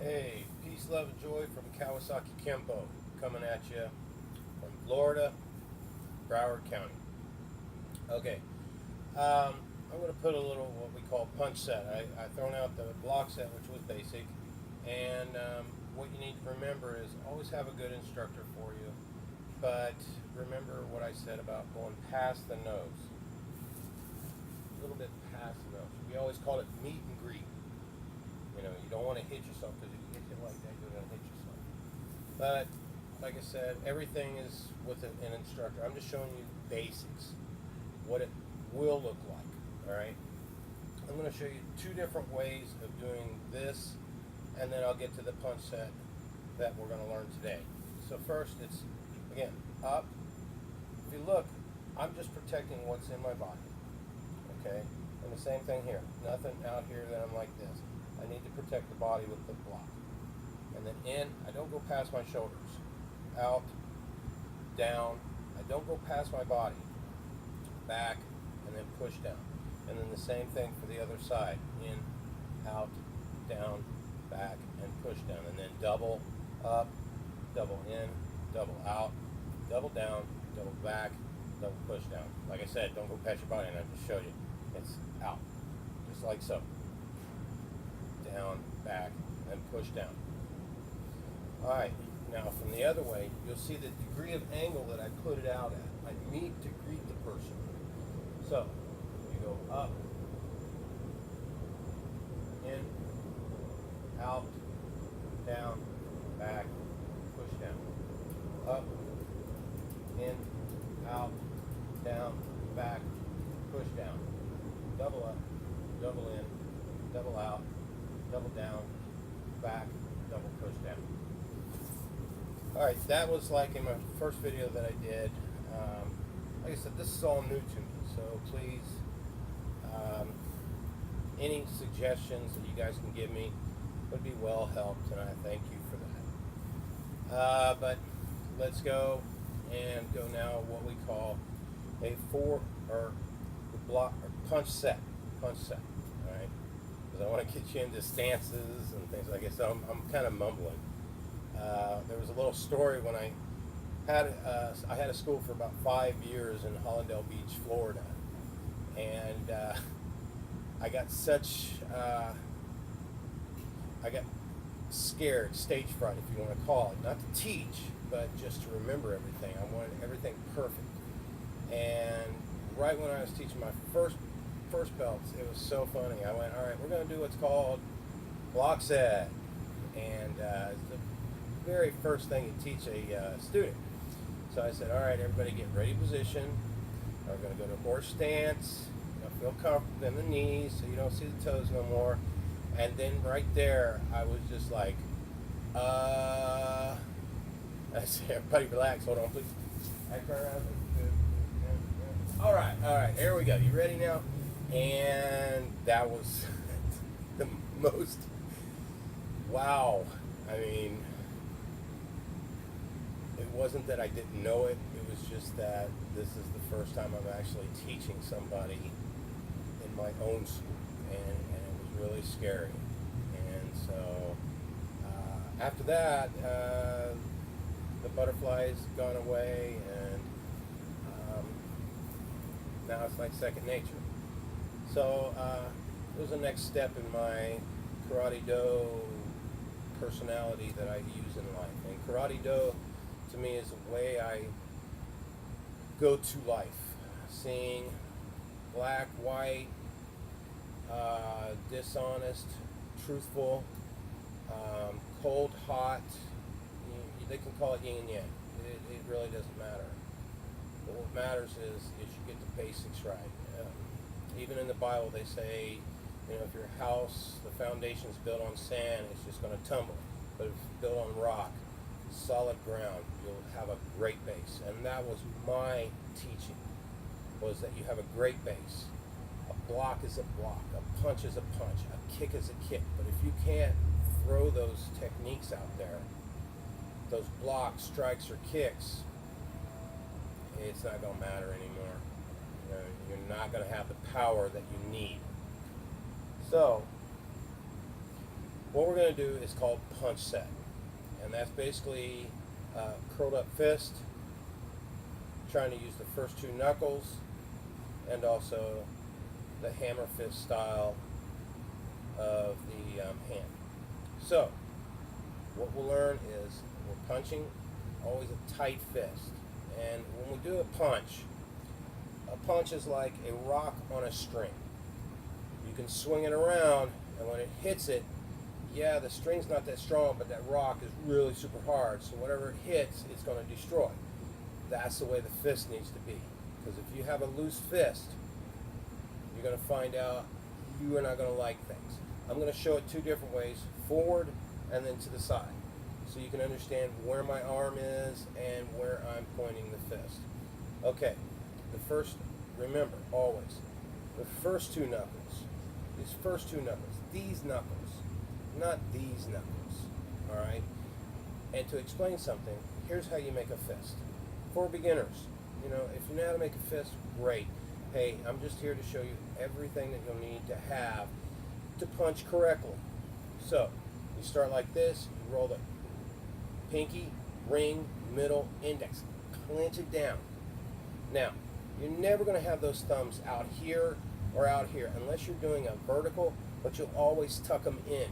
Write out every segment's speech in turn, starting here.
Hey, peace, love, and joy from Kawasaki Kempo, coming at you from Florida, Broward County. Okay, I'm going to put a little what we call punch set. I thrown out the block set, which was basic, and what you need to remember is always have a good instructor for you, but remember what I said about going past the nose, a little bit past the nose. We always call it meet and greet. You don't want to hit yourself because if you hit it like that, you're going to hit yourself. But like I said, everything is with an instructor. I'm just showing you basics, what it will look like. All right. I'm going to show you two different ways of doing this, and then I'll get to the punch set that we're going to learn today. So first, it's again up. If you look, I'm just protecting what's in my body. Okay. And the same thing here. Nothing out here that I'm like this. I need to protect the body with the block. And then in, I don't go past my shoulders. Out, down, I don't go past my body. Back, and then push down. And then the same thing for the other side. In, out, down, back, and push down. And then double up, double in, double out, double down, double back, double push down. Like I said, don't go past your body, and I just showed you. It's out, just like so. Down, back, and push down. Alright, now from the other way, you'll see the degree of angle that I put it out at. I meet to greet the person. So, you go up, in, out, down, back, push down. Up, in, out, down, back, push down. Double up, double in, double out, double down, back, double push down. Alright, that was like in my first video that I did. Like I said, this is all new to me, so please, any suggestions that you guys can give me would be well helped, and I thank you for that. But let's go and go now what we call a block or punch set. Alright? Because I want to get you into stances and things like that. So I'm kind of mumbling. There was a little story when I had a school for about 5 years in Hollandale Beach, Florida, and I got scared, stage fright, if you want to call it, not to teach, but just to remember everything. I wanted everything perfect, and right when I was teaching my first belts, it was so funny. I went, all right, we're going to do what's called block set, and it's the very first thing you teach a student. So I said, all right, everybody get ready position. We're going to go to horse stance. Feel comfortable in the knees so you don't see the toes no more. And then right there, I was just like, I said, everybody relax. Hold on, please. Back around. All right, here we go. You ready now? And that was the most, wow. I mean, it wasn't that I didn't know it. It was just that this is the first time I'm actually teaching somebody in my own school, and it was really scary. And so after that, the butterflies gone away, and now it's like second nature. So it was the next step in my karate do personality that I use in life. And karate do to me is a way I go to life, seeing black, white, dishonest, truthful, cold, hot. They can call it yin and yang. It really doesn't matter. But what matters is you get the basics right. Even in the Bible, they say, if your house, the foundation is built on sand, it's just going to tumble. But if it's built on rock, solid ground, you'll have a great base. And that was my teaching, was that you have a great base. A block is a block, a punch is a punch, a kick is a kick. But if you can't throw those techniques out there, those blocks, strikes, or kicks, it's not going to matter anymore. You're not going to have the power that you need. So, what we're going to do is called punch set. And that's basically curled up fist, trying to use the first two knuckles, and also the hammer fist style of the hand. So, what we'll learn is we're punching always a tight fist. And when we do a punch is like a rock on a string. You can swing it around, and when it hits it, yeah, the string's not that strong, but that rock is really super hard. So whatever it hits, it's going to destroy. That's the way the fist needs to be. Because if you have a loose fist, you're going to find out you are not going to like things. I'm going to show it two different ways, forward and then to the side. So you can understand where my arm is and where I'm pointing the fist. Okay, the first, remember, always, the first two knuckles, these knuckles, not these knuckles, all right? And to explain something, here's how you make a fist. For beginners, you know, if you know how to make a fist, great. Hey, I'm just here to show you everything that you'll need to have to punch correctly. So, you start like this, you roll the pinky, ring, middle, index. Clench it down. Now, you're never going to have those thumbs out here or out here unless you're doing a vertical, but you'll always tuck them in.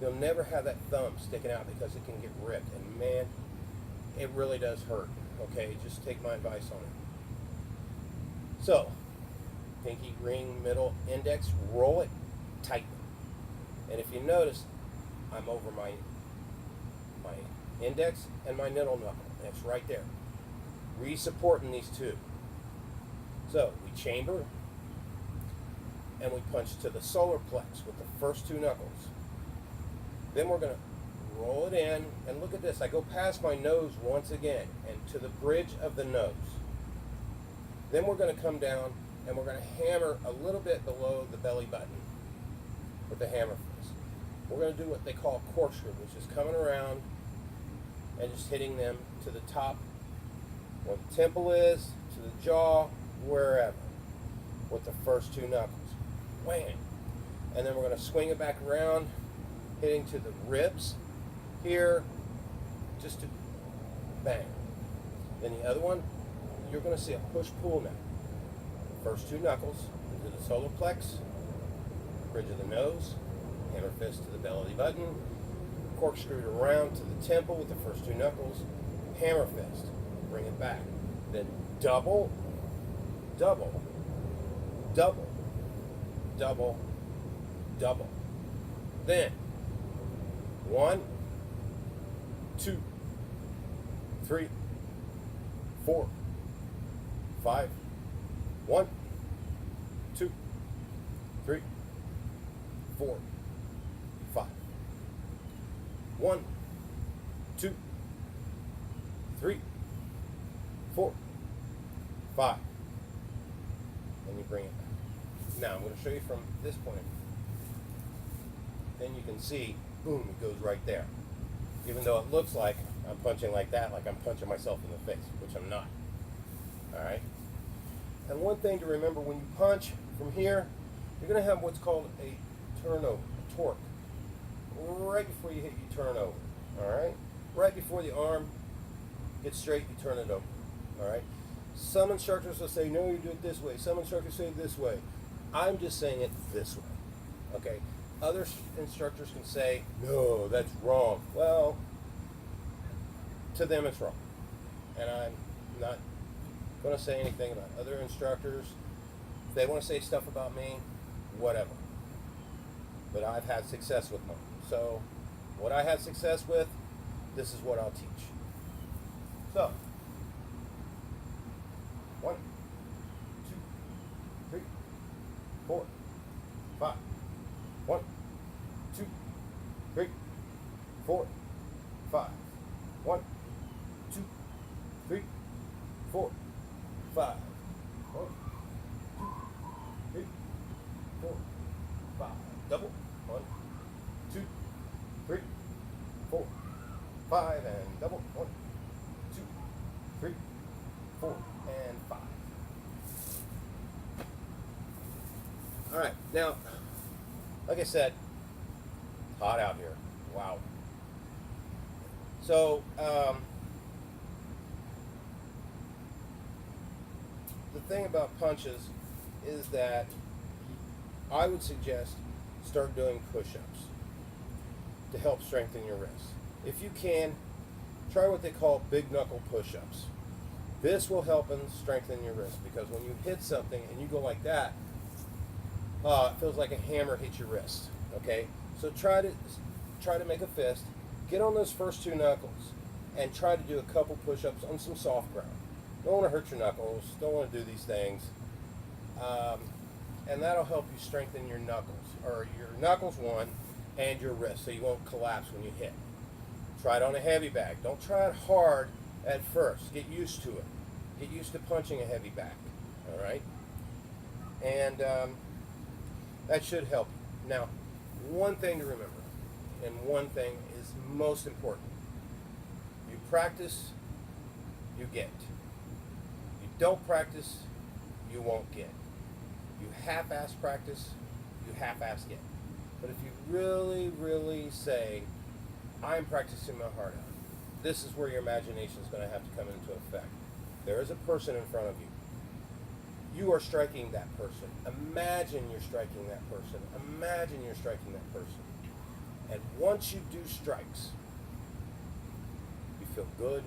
You'll never have that thumb sticking out because it can get ripped. And man, it really does hurt. Okay, just take my advice on it. So, pinky, ring, middle, index, roll it, tighten. And if you notice, I'm over my index and my middle knuckle. And it's right there. Re-supporting these two. So, we chamber, and we punch to the solar plex with the first two knuckles. Then we're going to roll it in, and look at this. I go past my nose once again, and to the bridge of the nose. Then we're going to come down, and we're going to hammer a little bit below the belly button with the hammer fist. We're going to do what they call corkscrew, which is coming around and just hitting them to the top, where the temple is, to the jaw, wherever, with the first two knuckles. Wham! And then we're going to swing it back around, hitting to the ribs here, just to bang. Then the other one, you're going to see a push-pull now. First two knuckles into the solar plex, bridge of the nose, hammer fist to the belly button, corkscrewed around to the temple with the first two knuckles, hammer fist, bring it back. Then double, double, double, double, double. Then 1, 2, 3, 4, 5. 1, 2, 3, 4, 5. 1, 2, 3, 4, 5. And you bring it back. Now I'm going to show you from this point of view. Then you can see, boom, it goes right there. Even though it looks like I'm punching like that, like I'm punching myself in the face, which I'm not. Alright? And one thing to remember, when you punch from here, you're going to have what's called a turnover, a torque. Right before you hit, you turn over. Alright? Right before the arm gets straight, you turn it over. Alright? Some instructors will say, no, you do it this way. Some instructors say this way. I'm just saying it this way. Okay? Other instructors can say, no, that's wrong. Well, to them it's wrong. And I'm not going to say anything about other instructors. If they want to say stuff about me, whatever. But I've had success with mine. So, what I had success with, this is what I'll teach. So, 1, 2, 3, 4, 5. 1, 2, 3, 4, 5. 1, 2, 3, 4, 5. 1, 2, 3, 4, 5. Double. 1, 2, 3, 4, 5, and double. 1, 2, 3, 4, and 5. All right. Now, like I said, Hot out here. Wow. So, the thing about punches is that I would suggest start doing push-ups to help strengthen your wrists. If you can, try what they call big knuckle push-ups. This will help and strengthen your wrist because when you hit something and you go like that, it feels like a hammer hit your wrist. Okay, so try to make a fist. Get on those first two knuckles and try to do a couple push-ups on some soft ground. Don't want to hurt your knuckles. Don't want to do these things. And that'll help you strengthen your knuckles, or your knuckles one, and your wrist, so you won't collapse when you hit. Try it on a heavy bag. Don't try it hard at first. Get used to it. Get used to punching a heavy bag. All right? And that should help you. Now, one thing to remember, and one thing is most important. You practice, you get. You don't practice, you won't get. You half-ass practice, you half-ass get. But if you really, really say, I'm practicing my heart out, this is where your imagination is going to have to come into effect. There is a person in front of you. You are striking that person. Imagine you're striking that person. Imagine you're striking that person. And once you do strikes, you feel good.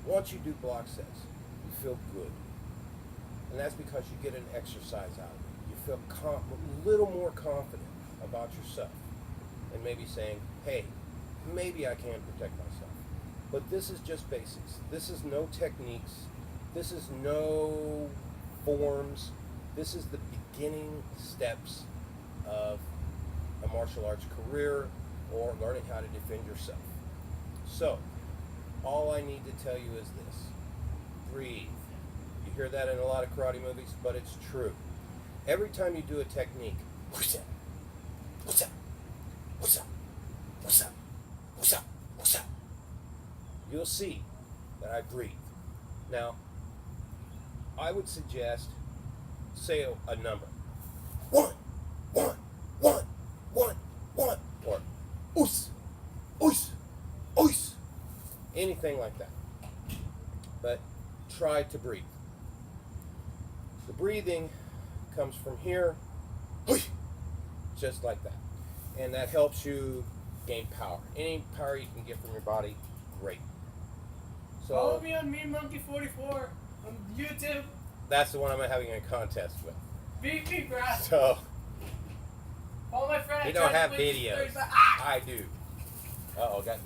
Once you do block sets, you feel good. And that's because you get an exercise out of it. You feel a little more confident about yourself. And maybe saying, hey, maybe I can protect myself. But this is just basics. This is no techniques. This is no forms. This is the beginning steps of a martial arts career or learning how to defend yourself. So, all I need to tell you is this. Breathe. You hear that in a lot of karate movies, but it's true. Every time you do a technique, what's up? What's up? What's up? What's up? What's up? What's up? You'll see that I breathe. Now, I would suggest say a number. 1, 1, 1, 1, 1, or oos, oos, oos. Anything like that. But try to breathe. The breathing comes from here, just like that. And that helps you gain power. Any power you can get from your body, great. So follow me on Mean Monkey 44 on YouTube. That's the one I'm having a contest with. Beat me, Brad. So Follow my friend. we don't have videos. I do. Uh-oh, got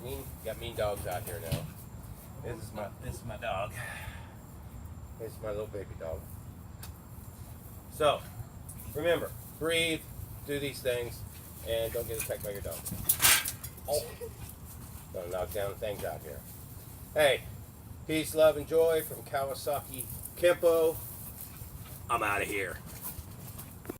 mean dogs out here now. This is my dog. This is my little baby dog. So, remember, breathe, do these things, and don't get attacked by your dog. Oh, gonna knock down things out here. Hey, peace, love, and joy from Kawasaki Kempo. I'm out of here.